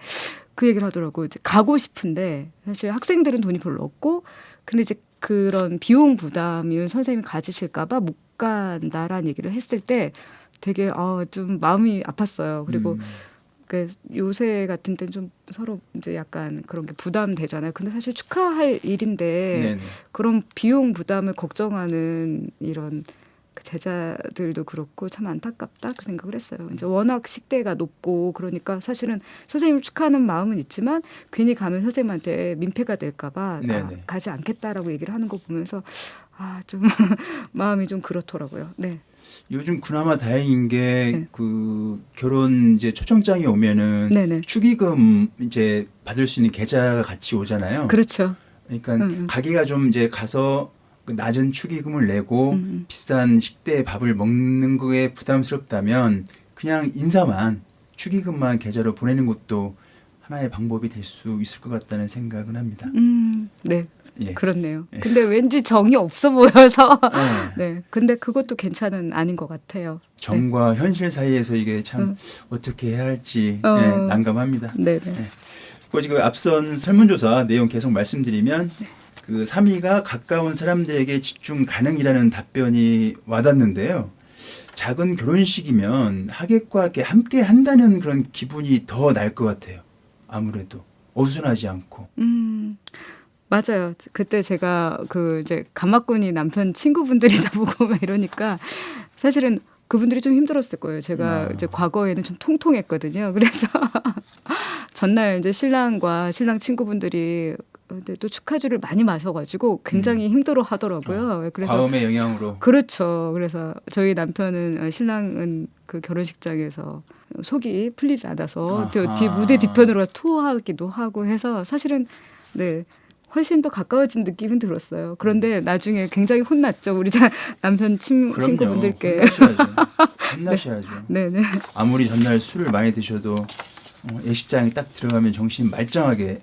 그 얘기를 하더라고요. 이제 가고 싶은데 사실 학생들은 돈이 별로 없고 근데 이제 그런 비용 부담을 선생님이 가지실까봐 못 간다라는 얘기를 했을 때 되게 좀 마음이 아팠어요. 그리고 요새 같은 때는 좀 서로 이제 약간 그런 게 부담되잖아요. 근데 사실 축하할 일인데 네네. 그런 비용 부담을 걱정하는 이런 그 제자들도 그렇고 참 안타깝다 그 생각을 했어요. 이제 워낙 식대가 높고 그러니까 사실은 선생님을 축하하는 마음은 있지만 괜히 가면 선생님한테 민폐가 될까봐 네네. 가지 않겠다라고 얘기를 하는 거 보면서 좀 마음이 좀 그렇더라고요. 네. 요즘 그나마 다행인 게 네. 그 결혼 이제 초청장이 오면은 네네. 축의금 이제 받을 수 있는 계좌가 같이 오잖아요. 그렇죠. 그러니까 가게가 좀 이제 가서 그 낮은 축의금을 내고 비싼 식대에 밥을 먹는 거에 부담스럽다면 그냥 인사만 축의금만 계좌로 보내는 것도 하나의 방법이 될 수 있을 것 같다는 생각은 합니다. 네. 예. 그렇네요. 근데 왠지 정이 없어 보여서 네. 네. 근데 그것도 괜찮은 아닌 것 같아요. 정과 현실 사이에서 이게 참 어떻게 해야 할지 난감합니다. 네네. 그리고 지금 앞선 설문조사 내용 계속 말씀드리면 그 3위가 가까운 사람들에게 집중 가능이라는 답변이 와닿는데요. 작은 결혼식이면 하객과 함께 한다는 그런 기분이 더 날 것 같아요. 아무래도 어수선하지 않고. 맞아요. 그때 제가 이제 가마꾼이 남편 친구분들이다 보고 막 이러니까 사실은 그분들이 좀 힘들었을 거예요. 제가 이제 과거에는 좀 통통했거든요. 그래서 전날 이제 신랑과 신랑 친구분들이 근데 또 축하주를 많이 마셔가지고 굉장히 힘들어 하더라고요. 그래서 과음의 영향으로. 그렇죠. 그래서 저희 남편은 신랑은 그 결혼식장에서 속이 풀리지 않아서 뒤 무대 뒤편으로 토하기도 하고 해서 사실은 네. 훨씬 더 가까워진 느낌은 들었어요. 그런데 나중에 굉장히 혼났죠. 우리 남편 친구분들께. 혼나셔야죠. 네네. 아무리 전날 술을 많이 드셔도 예식장에 딱 들어가면 정신 말짱하게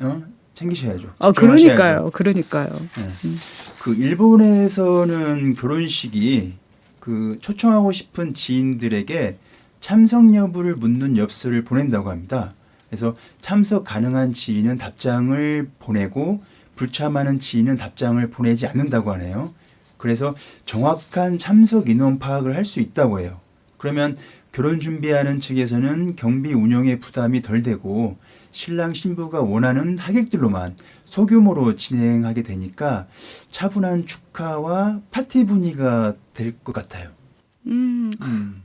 챙기셔야죠. 그러니까요. 네. 그 일본에서는 결혼식이 그 초청하고 싶은 지인들에게 참석 여부를 묻는 엽서를 보낸다고 합니다. 그래서 참석 가능한 지인은 답장을 보내고 불참하는 지인은 답장을 보내지 않는다고 하네요. 그래서 정확한 참석 인원 파악을 할 수 있다고 해요. 그러면 결혼 준비하는 측에서는 경비 운영에 부담이 덜 되고 신랑 신부가 원하는 하객들로만 소규모로 진행하게 되니까 차분한 축하와 파티 분위기가 될 것 같아요.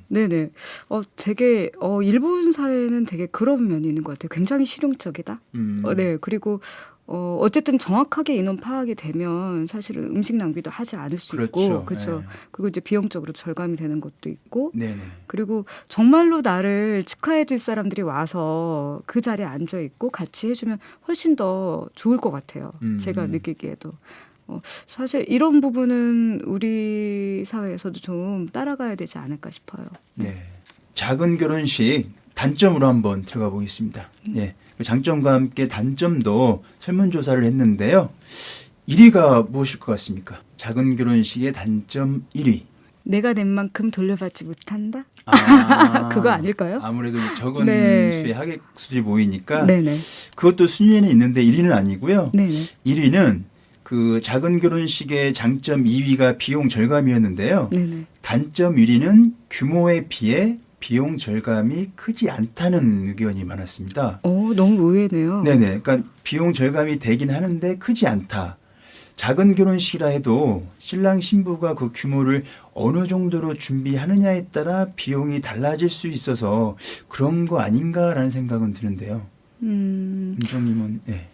네네. 되게 일본 사회는 되게 그런 면이 있는 것 같아요. 굉장히 실용적이다. 네. 그리고 어쨌든 정확하게 인원 파악이 되면 사실은 음식 낭비도 하지 않을 수 그렇죠. 있고, 그렇죠. 네. 그리고 이제 비용적으로 절감이 되는 것도 있고, 네네. 그리고 정말로 나를 축하해줄 사람들이 와서 그 자리에 앉아 있고 같이 해주면 훨씬 더 좋을 것 같아요. 제가 느끼기에도. 사실 이런 부분은 우리 사회에서도 좀 따라가야 되지 않을까 싶어요. 네. 작은 결혼식 단점으로 한번 들어가 보겠습니다. 예. 장점과 함께 단점도 설문조사를 했는데요. 1위가 무엇일 것 같습니까? 작은 결혼식의 단점 1위. 내가 낸 만큼 돌려받지 못한다? 그거 아닐까요? 아무래도 적은 네. 수의 하객 수들이 모이니까 네네. 그것도 순위에는 있는데 1위는 아니고요. 네네. 1위는 그 작은 결혼식의 장점 2위가 비용 절감이었는데요. 네네. 단점 1위는 규모에 비해 비용 절감이 크지 않다는 의견이 많았습니다. 너무 의외네요. 네네. 그러니까 비용 절감이 되긴 하는데 크지 않다. 작은 결혼식이라 해도 신랑 신부가 그 규모를 어느 정도로 준비하느냐에 따라 비용이 달라질 수 있어서 그런 거 아닌가라는 생각은 드는데요. 민정님은 네.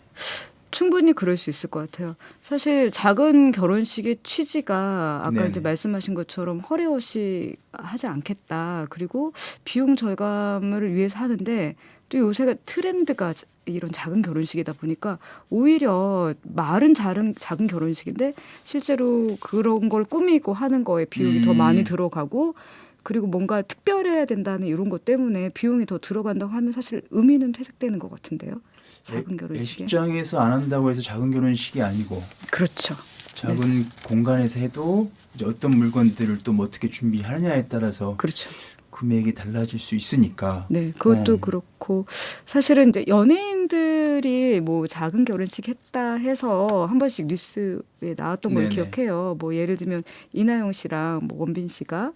충분히 그럴 수 있을 것 같아요. 사실 작은 결혼식의 취지가 아까 네네. 이제 말씀하신 것처럼 허례없이 하지 않겠다. 그리고 비용 절감을 위해서 하는데 또 요새가 트렌드가 이런 작은 결혼식이다 보니까 오히려 말은 작은 결혼식인데 실제로 그런 걸 꾸미고 하는 거에 비용이 더 많이 들어가고 그리고 뭔가 특별해야 된다는 이런 것 때문에 비용이 더 들어간다고 하면 사실 의미는 퇴색되는 것 같은데요. 작은 결혼식에. 예식장에서 안 한다고 해서 작은 결혼식이 아니고 그렇죠. 작은 공간에서 해도 이제 어떤 물건들을 또 뭐 어떻게 준비하느냐에 따라서 그렇죠. 금액이 달라질 수 있으니까. 네, 그것도 그렇고 사실은 이제 연예인들이 뭐 작은 결혼식 했다 해서 한 번씩 뉴스에 나왔던 걸 네네. 기억해요. 뭐 예를 들면 이나영 씨랑 뭐 원빈 씨가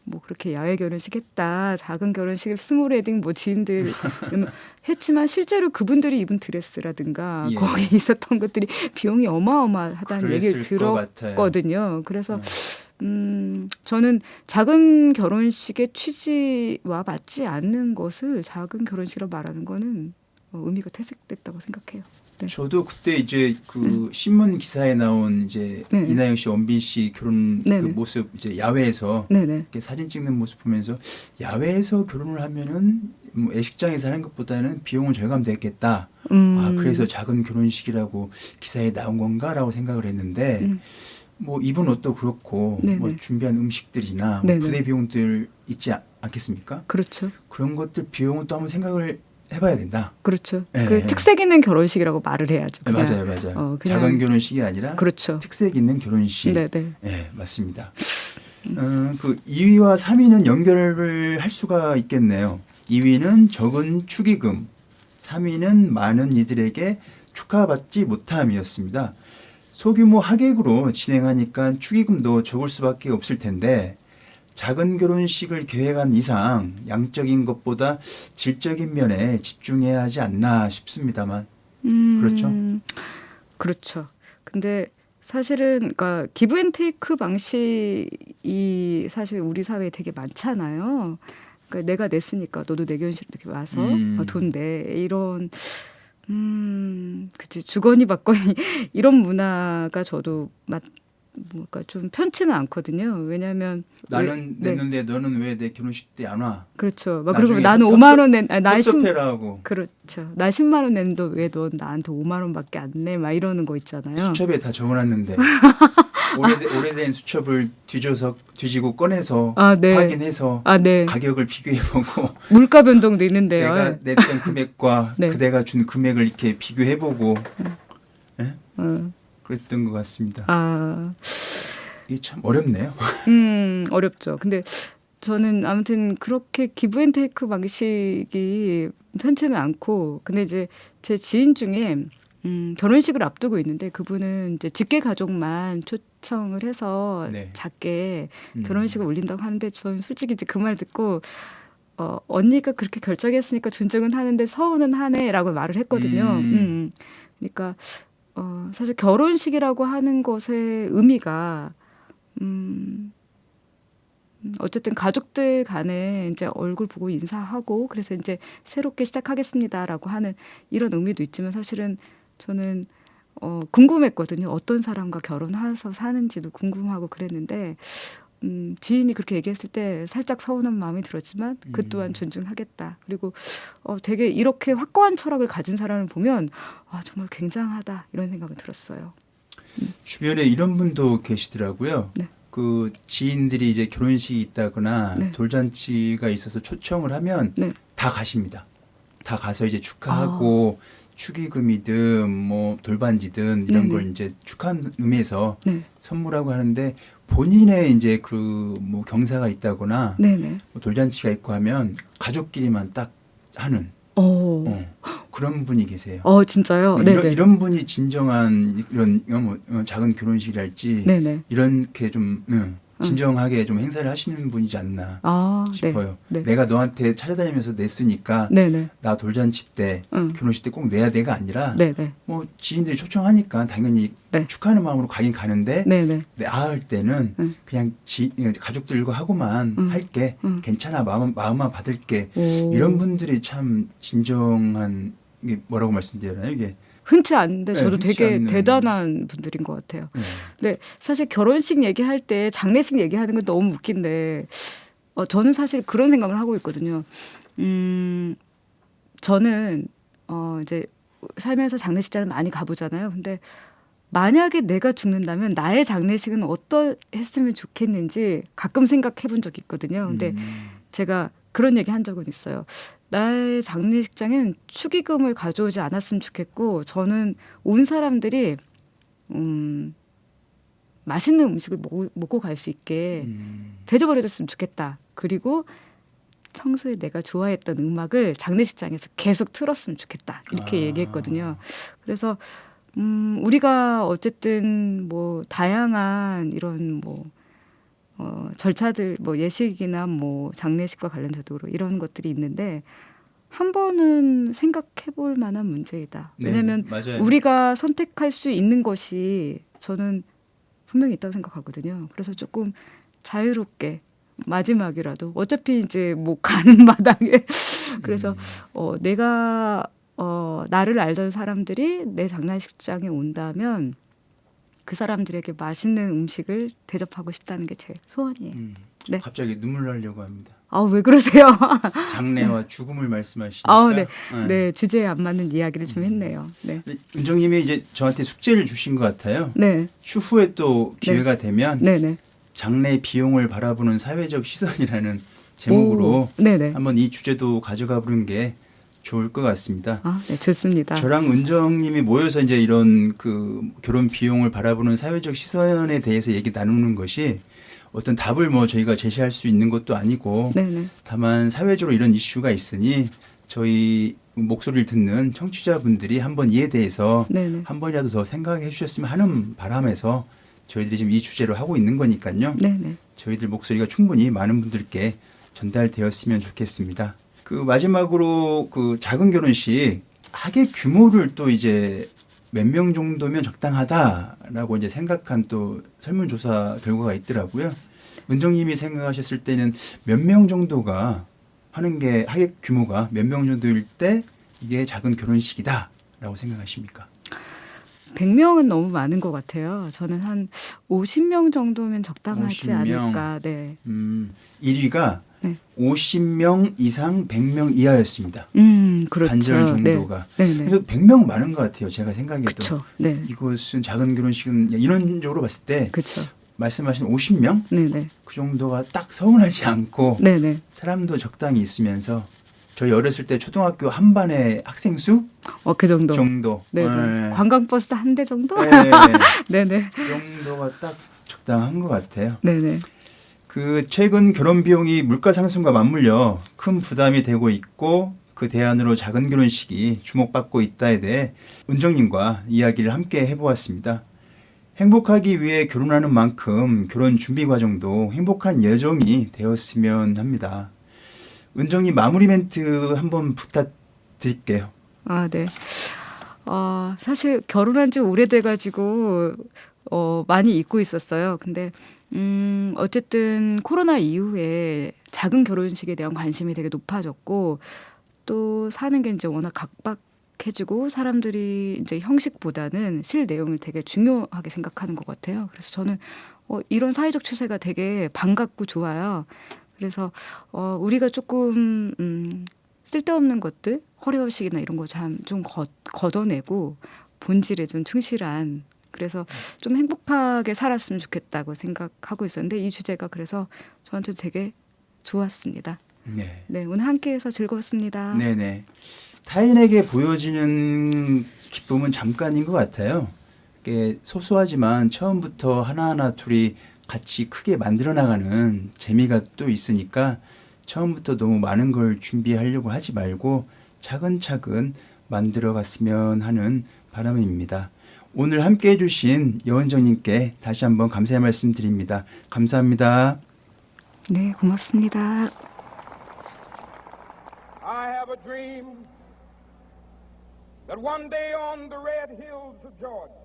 뭐 그렇게 야외 결혼식 했다, 작은 결혼식을 스몰 웨딩 뭐 지인들 했지만 실제로 그분들이 입은 드레스라든가 예. 거기 있었던 것들이 비용이 어마어마하다는 얘기를 그랬을 것 같아요. 들었거든요. 그래서 저는 작은 결혼식의 취지와 맞지 않는 것을 작은 결혼식이라고 말하는 거는 의미가 퇴색됐다고 생각해요. 네. 저도 그때 이제 그 신문 기사에 나온 이제 네. 이나영 씨, 원빈 씨 결혼 그 네네. 모습 이제 야외에서 네네. 이렇게 사진 찍는 모습 보면서 야외에서 결혼을 하면은 뭐 예식장에서 하는 것보다는 비용은 절감되겠다. 그래서 작은 결혼식이라고 기사에 나온 건가라고 생각을 했는데 뭐 입은 옷도 그렇고 네네. 뭐 준비한 음식들이나 뭐 네네. 부대 비용들 있지 않겠습니까? 그렇죠. 그런 것들 비용은 또 한번 생각을 해봐야 된다. 그렇죠. 네. 그 특색 있는 결혼식이라고 말을 해야죠. 네, 그냥. 맞아요. 그냥- 작은 결혼식이 아니라 그렇죠. 특색 있는 결혼식. 네네. 네, 맞습니다. 그 2위와 3위는 연결을 할 수가 있겠네요. 2위는 적은 축의금, 3위는 많은 이들에게 축하받지 못함이었습니다. 소규모 하객으로 진행하니까 축의금도 적을 수밖에 없을 텐데 작은 결혼식을 계획한 이상 양적인 것보다 질적인 면에 집중해야 하지 않나 싶습니다만 그렇죠? 그렇죠. 근데 사실은 그러니까 기브앤테이크 방식이 사실 우리 사회에 되게 많잖아요. 그러니까 내가 냈으니까 너도 내 결혼식 이렇게 와서 돈 내 이런 그치 주거니 받거니 이런 문화가 저도 뭔가 좀 편치는 않거든요. 왜냐하면 나는 냈는데 너는 왜 내 결혼식 때 안 와? 그렇죠. 막 나중에 그리고 나는 5만 원 낸, 난 섭섭해라 하고 그렇죠. 나 10만 원 냈는데 왜 너 나한테 5만 원밖에 안 내? 막 이러는 거 있잖아요. 수첩에 다 적어놨는데 오래된 수첩을 뒤지고 꺼내서 네. 확인해서 네. 가격을 비교해보고 물가 변동도 있는데요. 내가 냈던 금액과 네. 그대가 준 금액을 이렇게 비교해보고 그랬던 것 같습니다. 이게 참 어렵네요. 어렵죠. 근데 저는 아무튼 그렇게 기브앤테이크 방식이 편치는 않고, 근데 이제 제 지인 중에 결혼식을 앞두고 있는데 그분은 이제 직계 가족만 초청을 해서 네. 작게 결혼식을 올린다고 하는데 저는 솔직히 이제 그 말 듣고 언니가 그렇게 결정했으니까 존중은 하는데 서운은 하네라고 말을 했거든요. 그러니까 사실 결혼식이라고 하는 것의 의미가 어쨌든 가족들 간에 이제 얼굴 보고 인사하고 그래서 이제 새롭게 시작하겠습니다라고 하는 이런 의미도 있지만 사실은 저는 궁금했거든요. 어떤 사람과 결혼해서 사는지도 궁금하고 그랬는데 지인이 그렇게 얘기했을 때 살짝 서운한 마음이 들었지만 그 또한 존중하겠다. 그리고 되게 이렇게 확고한 철학을 가진 사람을 보면 정말 굉장하다 이런 생각이 들었어요. 주변에 이런 분도 계시더라고요. 네. 그 지인들이 이제 결혼식이 있다거나 네. 돌잔치가 있어서 초청을 하면 네. 다 가십니다. 다 가서 이제 축하하고 축의금이든 뭐 돌반지든 이런 네네. 걸 이제 축하하는 의미에서 네. 선물하고 하는데 본인의 이제 그 뭐 경사가 있다거나 네네. 뭐 돌잔치가 있고 하면 가족끼리만 딱 하는 그런 분이 계세요. 진짜요? 이런 분이 진정한 이런 작은 결혼식이랄지 네네. 이렇게 좀 진정하게 좀 행사를 하시는 분이지 않나 싶어요. 네. 내가 너한테 찾아다니면서 냈으니까 네네. 나 돌잔치 때 결혼식 때 꼭 내야 돼가 아니라 네네. 뭐 지인들이 초청하니까 당연히 네. 축하하는 마음으로 가긴 가는데 네네. 나 할 때는 그냥 가족들과 하고만 할게 괜찮아 마음만 받을게 이런 분들이 참 진정한 이게 뭐라고 말씀드려요 이게 흔치 않은데 저도 흔치 되게 않는. 대단한 분들인 것 같아요. 근데 사실 결혼식 얘기할 때 장례식 얘기하는 건 너무 웃긴데 저는 사실 그런 생각을 하고 있거든요. 저는 이제 살면서 장례식장을 많이 가보잖아요. 근데 만약에 내가 죽는다면 나의 장례식은 어떠했으면 좋겠는지 가끔 생각해 본 적이 있거든요. 근데 제가 그런 얘기 한 적은 있어요. 나의 장례식장엔 축의금을 가져오지 않았으면 좋겠고 저는 온 사람들이 맛있는 음식을 먹고 갈 수 있게 대접을 해줬으면 좋겠다. 그리고 평소에 내가 좋아했던 음악을 장례식장에서 계속 틀었으면 좋겠다. 이렇게 얘기했거든요. 그래서 우리가 어쨌든 뭐 다양한 이런 뭐 절차들 뭐 예식이나 뭐 장례식과 관련적으로 이런 것들이 있는데 한 번은 생각해 볼 만한 문제이다. 왜냐하면 맞아요. 우리가 선택할 수 있는 것이 저는 분명히 있다고 생각하거든요. 그래서 조금 자유롭게 마지막이라도 어차피 이제 뭐 가는 마당에 그래서 내가 나를 알던 사람들이 내 장례식장에 온다면 그 사람들에게 맛있는 음식을 대접하고 싶다는 게 제 소원이에요. 네. 갑자기 눈물 나려고 합니다. 왜 그러세요? 장래와 죽음을 말씀하시니까. 네, 주제에 안 맞는 이야기를 좀 했네요. 네. 은정님이 이제 저한테 숙제를 주신 것 같아요. 네. 추후에 또 기회가 되면 네네. 장래 비용을 바라보는 사회적 시선이라는 제목으로 네네. 한번 이 주제도 가져가 보는 게 좋을 것 같습니다. 네, 좋습니다. 저랑 은정님이 모여서 이제 이런 그 결혼 비용을 바라보는 사회적 시선에 대해서 얘기 나누는 것이 어떤 답을 뭐 저희가 제시할 수 있는 것도 아니고 네네. 다만 사회적으로 이런 이슈가 있으니 저희 목소리를 듣는 청취자분들이 한번 이에 대해서 네네. 한 번이라도 더 생각해 주셨으면 하는 바람에서 저희들이 지금 이 주제로 하고 있는 거니까요. 네네. 저희들 목소리가 충분히 많은 분들께 전달되었으면 좋겠습니다. 그 마지막으로 그 작은 결혼식 하객 규모를 또 이제 몇 명 정도면 적당하다라고 이제 생각한 또 설문조사 결과가 있더라고요. 은정님이 생각하셨을 때는 몇 명 정도가 하는 게 하객 규모가 몇 명 정도일 때 이게 작은 결혼식이다라고 생각하십니까? 100명은 너무 많은 것 같아요. 저는 한 50명 정도면 적당하지 50명. 않을까. 네. 1위가 네. 50명 이상 100명 이하였습니다. 그렇죠. 반절 정도가. 네. 네네. 그래서 100명 많은 것 같아요. 제가 생각해도. 그렇죠. 네. 이것은 작은 결혼식은 이론적으로 봤을 때 그렇죠. 말씀하신 50명 네네. 그 정도가 딱 서운하지 않고 네네. 사람도 적당히 있으면서 저희 어렸을 때 초등학교 한 반의 학생 수 그 정도. 네네. 네네. 관광버스 한 대 정도? 네. 네네. 그 정도가 딱 적당한 것 같아요. 네네. 그 최근 결혼 비용이 물가 상승과 맞물려 큰 부담이 되고 있고 그 대안으로 작은 결혼식이 주목받고 있다에 대해 은정님과 이야기를 함께 해보았습니다. 행복하기 위해 결혼하는 만큼 결혼 준비 과정도 행복한 여정이 되었으면 합니다. 은정님 마무리 멘트 한번 부탁드릴게요. 아, 네. 사실 결혼한 지 오래돼가지고 많이 잊고 있었어요. 근데 어쨌든 코로나 이후에 작은 결혼식에 대한 관심이 되게 높아졌고 또 사는 게 이제 워낙 각박해지고 사람들이 이제 형식보다는 실 내용을 되게 중요하게 생각하는 것 같아요. 그래서 저는 이런 사회적 추세가 되게 반갑고 좋아요. 그래서 우리가 조금 쓸데없는 것들, 허례허식이나 이런 거 좀 걷어내고 본질에 좀 충실한, 그래서 좀 행복하게 살았으면 좋겠다고 생각하고 있었는데 이 주제가 그래서 저한테도 되게 좋았습니다. 네. 네, 오늘 함께해서 즐거웠습니다. 네네. 타인에게 보여지는 기쁨은 잠깐인 것 같아요. 이게 소소하지만 처음부터 하나하나 둘이 같이 크게 만들어 나가는 재미가 또 있으니까 처음부터 너무 많은 걸 준비하려고 하지 말고 차근차근 만들어 갔으면 하는 바람입니다. 오늘 함께 해주신 여은정님께 다시 한번 감사의 말씀 드립니다. 감사합니다. 네, 고맙습니다. I have a dream that one day on the red hills of Georgia,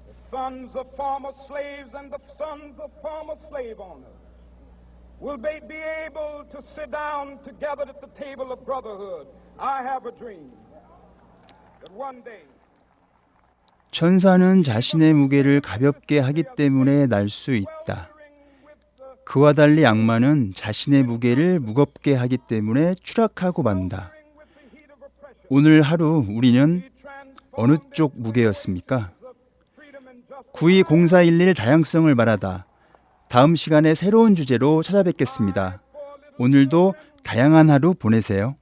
the sons of former slaves and the sons of former slave owners will be able to sit down together at the table of brotherhood. I have a dream that one day 천사는 자신의 무게를 가볍게 하기 때문에 날 수 있다. 그와 달리 악마는 자신의 무게를 무겁게 하기 때문에 추락하고 만다. 오늘 하루 우리는 어느 쪽 무게였습니까? 920411 다양성을 말하다. 다음 시간에 새로운 주제로 찾아뵙겠습니다. 오늘도 다양한 하루 보내세요.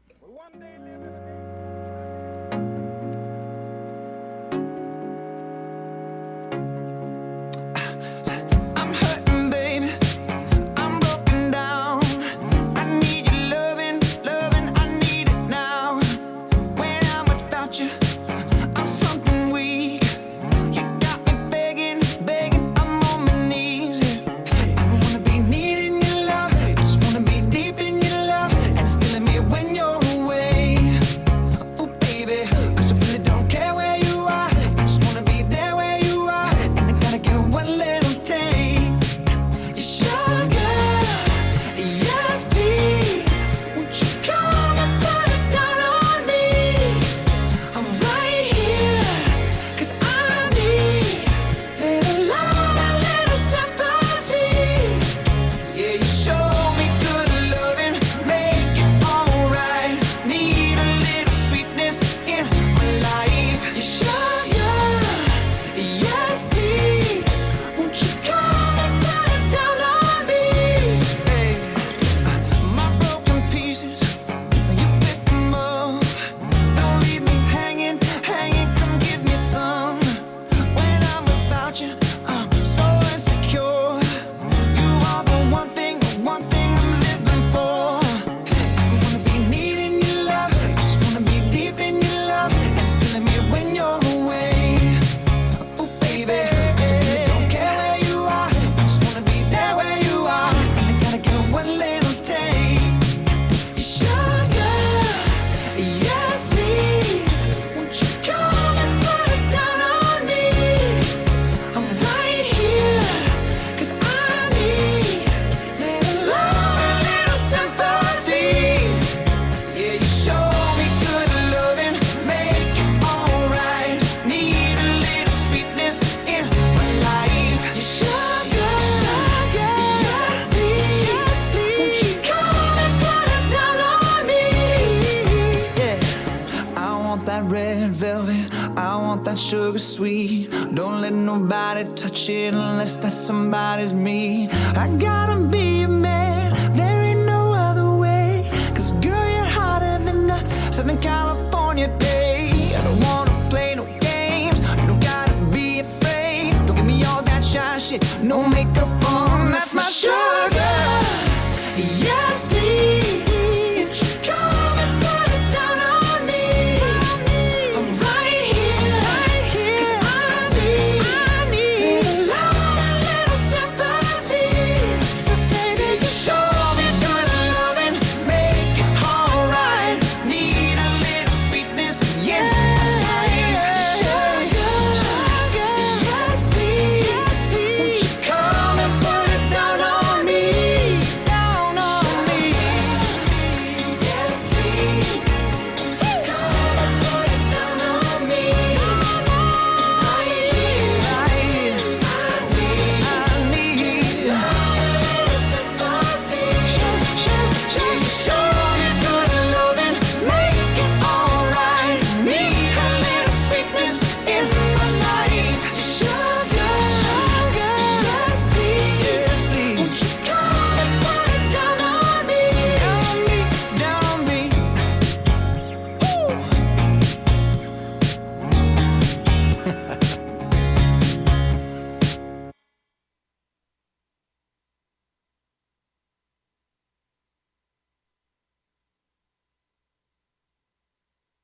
Sugar sweet, don't let nobody touch it unless that somebody's me. I gotta be a man, there ain't no other way. Cause girl, you're hotter than a Southern California day. I don't wanna play no games, you don't gotta be afraid. Don't give me all that shy shit, no makeup